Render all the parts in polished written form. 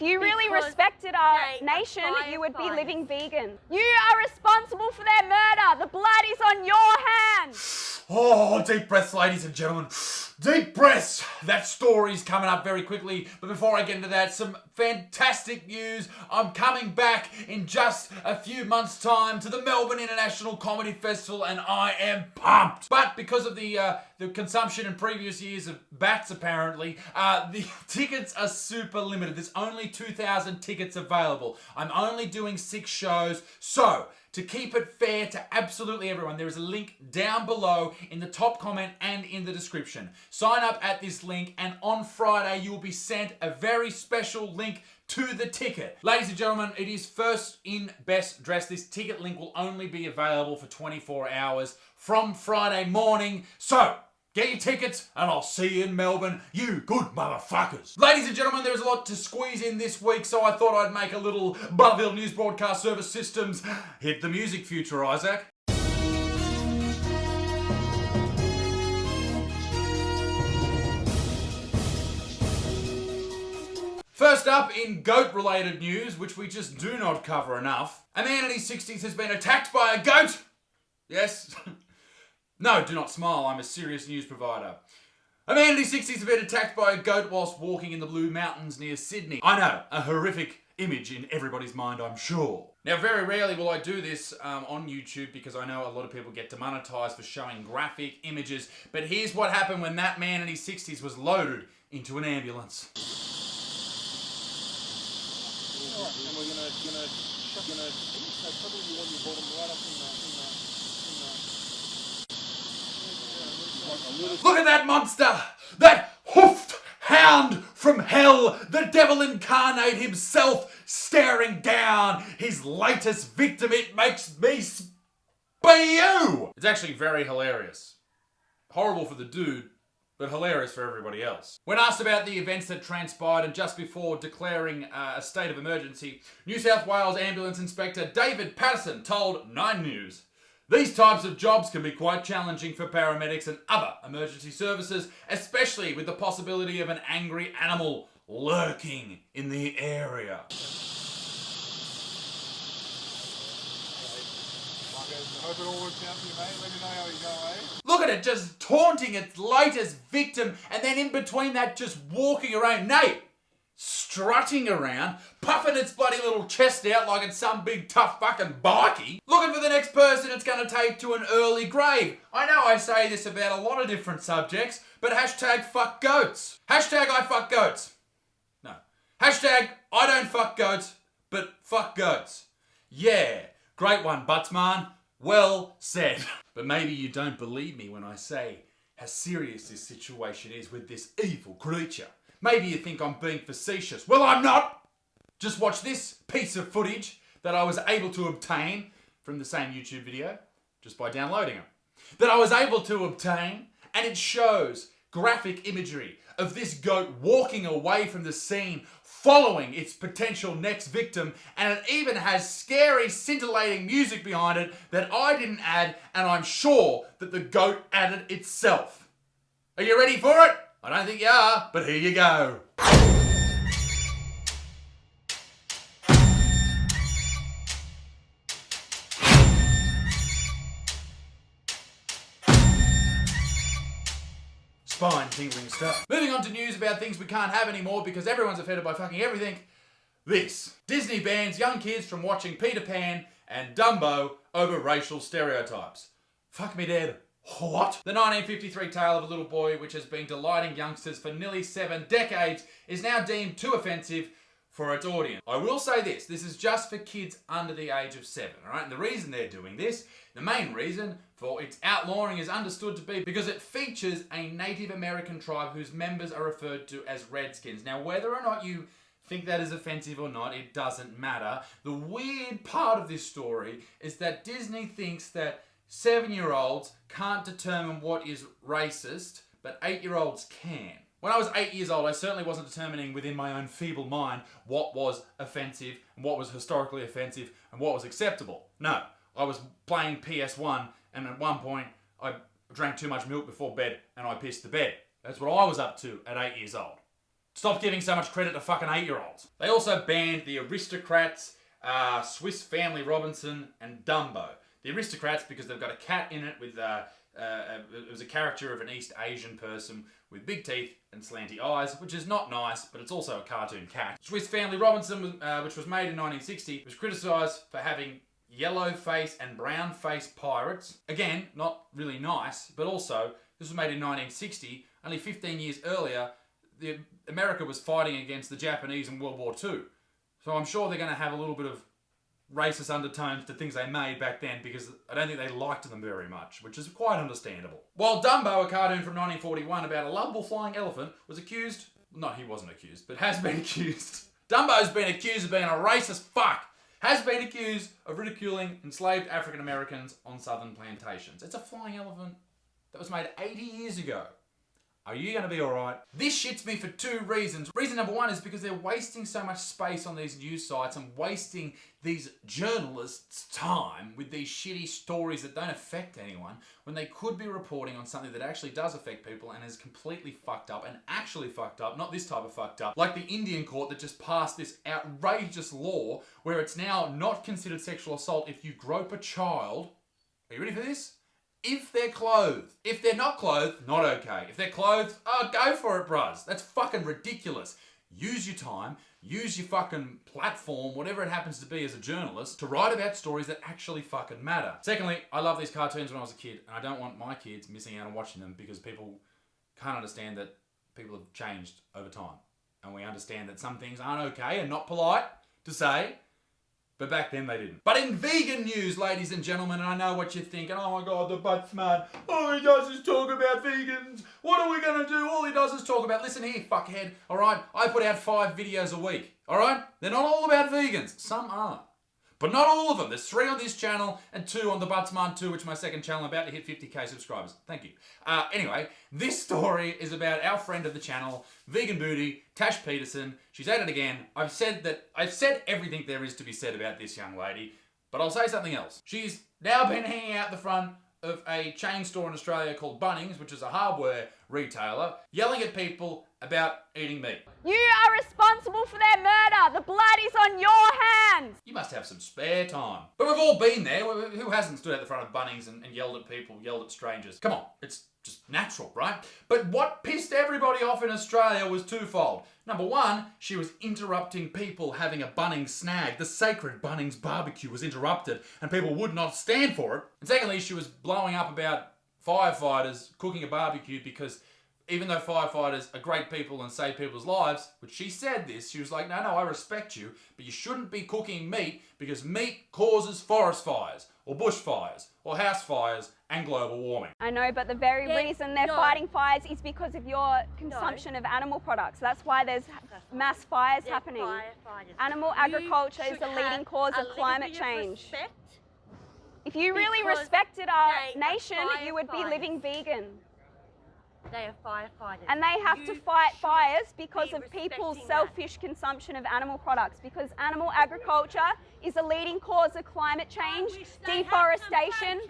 If you really Because respected our they nation, are you would be firefighters. living vegan. You are responsible for their murder. The blood is on your hands. Oh, deep breaths, ladies and gentlemen. Deep breaths. That story's coming up very quickly. But before I get into that, some fantastic news. I'm coming back in just a few months' time to the Melbourne International Comedy Festival, and I am pumped. But because of the consumption in previous years of bats, apparently, the tickets are super limited. There's only 2,000 tickets available. I'm only doing 6 shows. So, to keep it fair to absolutely everyone, there is a link down below in the top comment and in the description. Sign up at this link, and on Friday you will be sent a very special link to the ticket. Ladies and gentlemen, it is first in, best dressed. This ticket link will only be available for 24 hours from Friday morning. So, get your tickets, and I'll see you in Melbourne, you good motherfuckers. Ladies and gentlemen, there's a lot to squeeze in this week, so I thought I'd make a little Butterfield News Broadcast Service Systems. Hit the music, future Isaac. First up, in goat-related news, which we just do not cover enough, a man in his 60s has been attacked by a goat. Yes. No, do not smile, I'm a serious news provider. A man in his 60s has been attacked by a goat whilst walking in the Blue Mountains near Sydney. I know, a horrific image in everybody's mind, I'm sure. Now, very rarely will I do this on YouTube because I know a lot of people get demonetized for showing graphic images, but here's what happened when that man in his 60s was loaded into an ambulance. And we're gonna probably want your bottom right up in Look at that monster! That hoofed hound from hell! The devil incarnate himself staring down his latest victim. It makes me spew! It's actually very hilarious. Horrible for the dude, but hilarious for everybody else. When asked about the events that transpired and just before declaring a state of emergency, New South Wales Ambulance Inspector David Patterson told 9 News, "These types of jobs can be quite challenging for paramedics and other emergency services, especially with the possibility of an angry animal lurking in the area." Hope it all works out for you, mate. Let me know how you go, eh? Look at it, just taunting its latest victim, and then in between that, just walking around. Nate, strutting around, puffing its bloody little chest out like it's some big tough fucking bikie, looking for the next person it's going to take to an early grave. I know I say this about a lot of different subjects, but hashtag fuck goats. Hashtag I fuck goats. No. Hashtag I don't fuck goats, but fuck goats. Yeah, great one, Buttsman. Well said. But maybe you don't believe me when I say how serious this situation is with this evil creature. Maybe you think I'm being facetious. Well, I'm not! Just watch this piece of footage that I was able to obtain from the same YouTube video, just by downloading it. That I was able to obtain, and it shows graphic imagery of this goat walking away from the scene, following its potential next victim, and it even has scary, scintillating music behind it that I didn't add, and I'm sure that the goat added itself. Are you ready for it? I don't think you are, but here you go. Spine-tingling stuff. Moving on to news about things we can't have anymore because everyone's offended by fucking everything. This. Disney bans young kids from watching Peter Pan and Dumbo over racial stereotypes. Fuck me dead. What? The 1953 tale of a little boy, which has been delighting youngsters for nearly 7 decades, is now deemed too offensive for its audience. I will say this is just for kids under the age of 7, alright? And the reason they're doing this, the main reason for its outlawing is understood to be because it features a Native American tribe whose members are referred to as Redskins. Now, whether or not you think that is offensive or not, it doesn't matter. The weird part of this story is that Disney thinks that 7-year-olds can't determine what is racist, but 8-year-olds can. When I was 8 years old, I certainly wasn't determining within my own feeble mind what was offensive and what was historically offensive and what was acceptable. No, I was playing PS1 and at one point I drank too much milk before bed and I pissed the bed. That's what I was up to at 8 years old. Stop giving so much credit to fucking 8-year-olds. They also banned the Aristocrats, Swiss Family Robinson, and Dumbo. The Aristocrats because they've got a cat in it with it was a character of an East Asian person with big teeth and slanty eyes, which is not nice, but it's also a cartoon cat. Swiss Family Robinson, which was made in 1960, was criticised for having yellow face and brown face pirates. Again, not really nice, but also this was made in 1960. Only 15 years earlier, America was fighting against the Japanese in World War II. So I'm sure they're going to have a little bit of racist undertones to things they made back then because I don't think they liked them very much, which is quite understandable. While Dumbo, a cartoon from 1941 about a lovable flying elephant, was accused... No, he wasn't accused, but has been accused. Dumbo's been accused of being a racist fuck. Has been accused of ridiculing enslaved African Americans on southern plantations. It's a flying elephant that was made 80 years ago. Are you going to be alright? This shits me for two reasons. Reason number one is because they're wasting so much space on these news sites and wasting these journalists' time with these shitty stories that don't affect anyone when they could be reporting on something that actually does affect people and is completely fucked up and actually fucked up, not this type of fucked up, like the Indian court that just passed this outrageous law where it's now not considered sexual assault if you grope a child. Are you ready for this? If they're clothed. If they're not clothed, not okay. If they're clothed, oh, go for it, bruz. That's fucking ridiculous. Use your time, use your fucking platform, whatever it happens to be as a journalist, to write about stories that actually fucking matter. Secondly, I love these cartoons when I was a kid, and I don't want my kids missing out on watching them because people can't understand that people have changed over time. And we understand that some things aren't okay and not polite to say, but back then they didn't. But in vegan news, ladies and gentlemen, and I know what you're thinking, oh my god, the butt's mad. All he does is talk about vegans. What are we gonna do? All he does is talk about, listen here, fuckhead, alright? I put out 5 videos a week, alright? They're not all about vegans. Some are. But not all of them. There's 3 on this channel and 2 on the Buttsman 2, which is my second channel. I'm about to hit 50k subscribers. Thank you. Anyway, this story is about our friend of the channel, Vegan Booty, Tash Peterson. She's at it again. I've said everything there is to be said about this young lady, but I'll say something else. She's now been hanging out the front of a chain store in Australia called Bunnings, which is a hardware retailer, yelling at people about eating meat. You are responsible for their murder. The blood is on your hands. You must have some spare time. But we've all been there. Who hasn't stood at the front of Bunnings and yelled at people, yelled at strangers? Come on, it's just natural, right? But what pissed everybody off in Australia was twofold. Number one, she was interrupting people having a Bunnings snag. The sacred Bunnings barbecue was interrupted and people would not stand for it. And secondly, she was blowing up about firefighters cooking a barbecue because even though firefighters are great people and save people's lives, which she said this, she was like, no, I respect you, but you shouldn't be cooking meat because meat causes forest fires or bushfires or house fires and global warming. I know, but the very reason they're fighting fires is because of your consumption of animal products. That's why there's mass fires happening. Animal agriculture is the leading cause of climate change. If you really respected our nation, you would be living vegan. They are firefighters. And they have to fight fires because of people's selfish consumption of animal products, because animal agriculture is the leading cause of climate change, deforestation,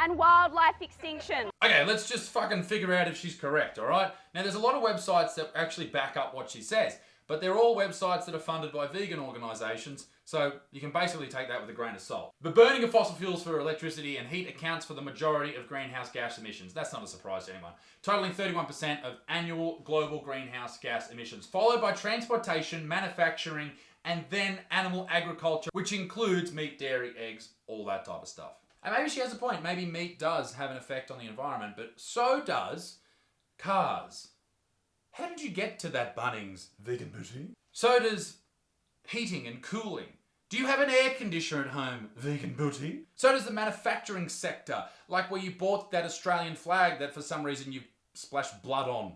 and wildlife extinction. Okay, let's just fucking figure out if she's correct, alright? Now, there's a lot of websites that actually back up what she says, but they're all websites that are funded by vegan organisations, so you can basically take that with a grain of salt. The burning of fossil fuels for electricity and heat accounts for the majority of greenhouse gas emissions. That's not a surprise to anyone. Totaling 31% of annual global greenhouse gas emissions, followed by transportation, manufacturing, and then animal agriculture, which includes meat, dairy, eggs, all that type of stuff. And maybe she has a point. Maybe meat does have an effect on the environment, but so does cars. How did you get to that Bunnings, Vegan Booty? So does heating and cooling. Do you have an air conditioner at home, Vegan Booty? So does the manufacturing sector, like where you bought that Australian flag that for some reason you splashed blood on.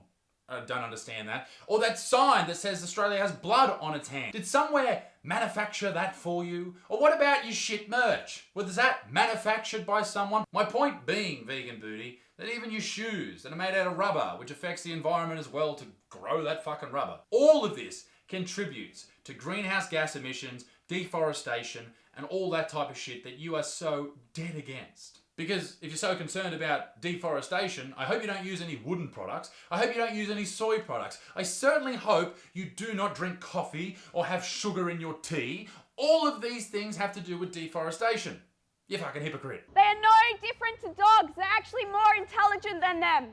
I don't understand that. Or that sign that says Australia has blood on its hand. Did somewhere manufacture that for you? Or what about your shit merch? Was that manufactured by someone? My point being, Vegan Booty, that even your shoes that are made out of rubber, which affects the environment as well to grow that fucking rubber. All of this contributes to greenhouse gas emissions, deforestation, and all that type of shit that you are so dead against. Because if you're so concerned about deforestation, I hope you don't use any wooden products. I hope you don't use any soy products. I certainly hope you do not drink coffee or have sugar in your tea. All of these things have to do with deforestation. You fucking hypocrite. They are no different to dogs. They're actually more intelligent than them.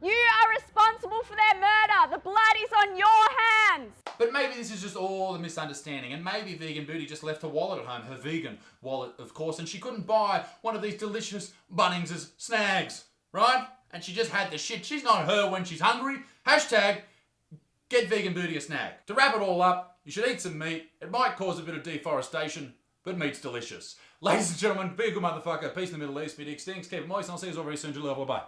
You are responsible for their murder. The blood is on your hands. But maybe this is just all a misunderstanding, and maybe Vegan Booty just left her wallet at home, her vegan wallet, of course, and she couldn't buy one of these delicious Bunnings' snags, right? And she just had the shit. She's not her when she's hungry. Hashtag get Vegan Booty a snag. To wrap it all up, you should eat some meat. It might cause a bit of deforestation, but meat's delicious. Ladies and gentlemen, be a good motherfucker. Peace in the Middle East. Be dick stinks. Keep it moist. And I'll see you all very soon. Bye.